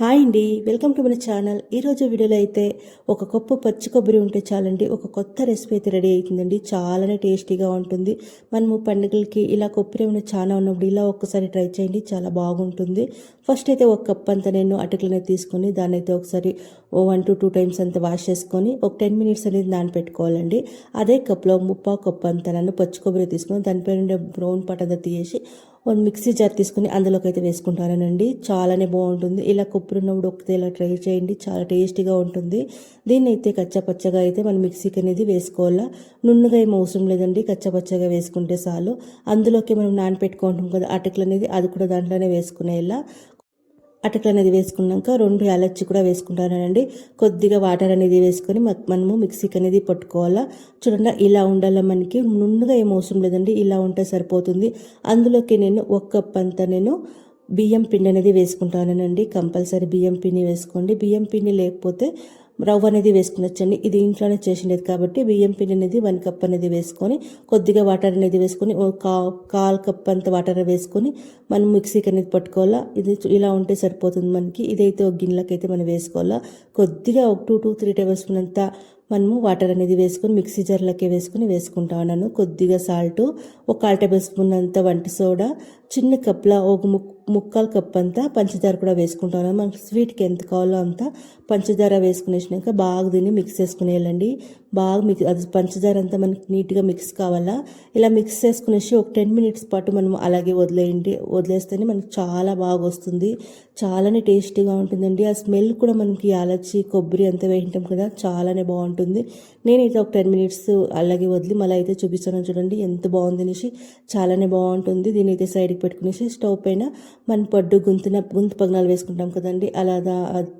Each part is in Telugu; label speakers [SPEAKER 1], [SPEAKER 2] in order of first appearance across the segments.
[SPEAKER 1] హాయ్ అండి, వెల్కమ్ టు మన ఛానల్. ఈరోజు వీడియోలో అయితే ఒక కప్పు పచ్చి కొబ్బరి ఉంటే చాలండి ఒక కొత్త రెసిపీ అయితే రెడీ అవుతుందండి. చాలానే టేస్టీగా ఉంటుంది. మనము పండుగలకి ఇలా కొబ్బరి ఏమైనా చాలా ఉన్నప్పుడు ఇలా ఒక్కసారి ట్రై చేయండి, చాలా బాగుంటుంది. ఫస్ట్ అయితే ఒక కప్ అంతా నేను అటుకులనే తీసుకొని దాన్ని అయితే ఒకసారి 1 to 2 టైమ్స్ అంతా వాష్ చేసుకొని ఒక 10 minutes అనేది నానపెట్టుకోవాలండి. అదే కప్లో ముప్పావు కప్పు అంతా నన్ను పచ్చి కొబ్బరి తీసుకొని దానిపైన బ్రౌన్ పార్ట్ అంతా తీసి మిక్సీ జార్ తీసుకుని అందులోకి అయితే వేసుకుంటానండి. చాలానే బాగుంటుంది. ఇలా కొబ్బరి ఉన్నప్పుడు ఒకతే ఇలా ట్రై చేయండి, చాలా టేస్టీగా ఉంటుంది. దీన్ని అయితే కచ్చపచ్చగా అయితే మనం మిక్సీకి అనేది వేసుకోవాలా. నున్నగా ఏం అవసరం లేదండి, కచ్చపచ్చగా వేసుకుంటే చాలు. అందులోకి మనం నానపెట్టుకుంటాం కదా అటుకులు అనేది, అది కూడా దాంట్లోనే వేసుకునేలా. అటుకులు అనేది వేసుకున్నాక 2 యాలచ్చి కూడా వేసుకుంటానండి. కొద్దిగా వాటర్ అనేది వేసుకొని మనము మిక్సీకి అనేది పట్టుకోవాలా. చూడండి ఇలా ఉండాలా, మనకి నుండుగా ఏం అవసరం లేదండి, ఇలా ఉంటే సరిపోతుంది. అందులోకి నేను 1 కప్ అంతా నేను బియ్యం పిండి అనేది వేసుకుంటానండి. కంపల్సరీ బియ్యం పిండి వేసుకోండి. బియ్యం పిండి లేకపోతే రవ్వ అనేది వేసుకునొచ్చండి. ఇది ఇంట్లోనే చేసినది కాబట్టి బియ్యం పిండి అనేది 1 కప్ అనేది వేసుకొని కొద్దిగా వాటర్ అనేది వేసుకొని కాల్ కప్ అంత వాటర్ వేసుకొని మనం మిక్సీకి అనేది పట్టుకోవాలా. ఇది ఇలా ఉంటే సరిపోతుంది మనకి. ఇదైతే ఒక గిన్నెలకి అయితే మనం వేసుకోవాలా. కొద్దిగా ఒక 2 to 3 టేబుల్ స్పూన్ అంతా మనము వాటర్ అనేది వేసుకొని మిక్సీ జార్లోకి వేసుకుంటా ఉన్నాను. కొద్దిగా సాల్ట్, ఒక 1/4 టేబుల్ స్పూన్ అంత వంట సోడా, చిన్న కప్లో ఒక ముక్కాలు కప్ అంతా పంచదార కూడా వేసుకుంటాను. మనకి స్వీట్కి ఎంత కావాలో అంత పంచదార వేసుకునేసినాక బాగా దీన్ని మిక్స్ చేసుకునేయాలండి. బాగా అది పంచదార అంతా మనకి నీట్గా మిక్స్ కావాలా. ఇలా మిక్స్ చేసుకునేసి ఒక 10 minutes పాటు మనం అలాగే వదిలేస్తేనే మనకి చాలా బాగా వస్తుంది. చాలానే టేస్టీగా ఉంటుందండి. ఆ స్మెల్ కూడా మనకి యాలచ్చి కొబ్బరి అంతా వేయింటాం కదా, చాలానే బాగుంటుంది. నేనైతే ఒక 10 minutes అలాగే వదిలి మళ్ళీ అయితే చూపిస్తాను. చూడండి ఎంత బాగుంది అనేసి, చాలానే బాగుంటుంది. దీని అయితే సైడ్కి పెట్టుకునేసి స్టవ్ పైన మనం గొంతు పగనాలు వేసుకుంటాం కదండి, అలా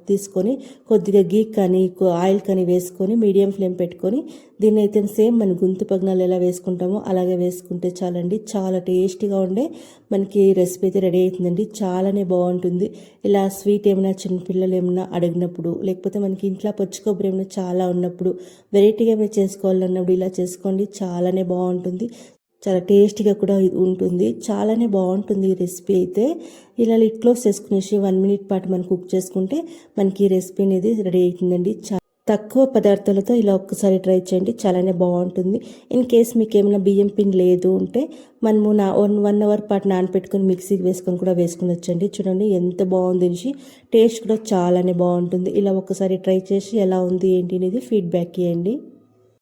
[SPEAKER 1] తీసుకొని కొద్దిగా గీ కానీ ఆయిల్ కానీ వేసుకొని మీడియం ఫ్లేమ్ పెట్టుకొని దీన్ని అయితే సేమ్ మన గొంతు పగనాలు ఎలా వేసుకుంటామో అలాగే వేసుకుంటే చాలండి. చాలా టేస్టీగా ఉండే మనకి రెసిపీ అయితే రెడీ అవుతుందండి. చాలానే బాగుంటుంది. ఇలా స్వీట్ ఏమైనా చిన్నపిల్లలు ఏమైనా అడిగినప్పుడు, లేకపోతే మనకి ఇంట్లో పచ్చి కొబ్బరి ఏమైనా చాలా ఉన్నప్పుడు, వెరైటీగా ఏమైనా చేసుకోవాలన్నప్పుడు ఇలా చేసుకోండి. చాలానే బాగుంటుంది. చాలా టేస్టీగా కూడా ఉంటుంది. చాలానే బాగుంటుంది ఈ రెసిపీ అయితే. ఇలా లిడ్ క్లోజ్ చేసుకునేసి 1 minute పాటు మనం కుక్ చేసుకుంటే మనకి ఈ రెసిపీ అనేది రెడీ అవుతుందండి. తక్కువ పదార్థాలతో ఇలా ఒక్కసారి ట్రై చేయండి, చాలానే బాగుంటుంది. ఇన్ కేస్ మీకు ఏమైనా బియ్యం పిండి లేదు అంటే మనము 1 hour పాటు నానపెట్టుకొని మిక్సీకి వేసుకొని కూడా వేసుకునొచ్చండి. చూడండి ఎంత బాగుంది అనేసి, టేస్ట్ కూడా చాలానే బాగుంటుంది. ఇలా ఒక్కసారి ట్రై చేసి ఎలా ఉంది ఏంటి అనేది ఫీడ్బ్యాక్ ఇవ్వండి.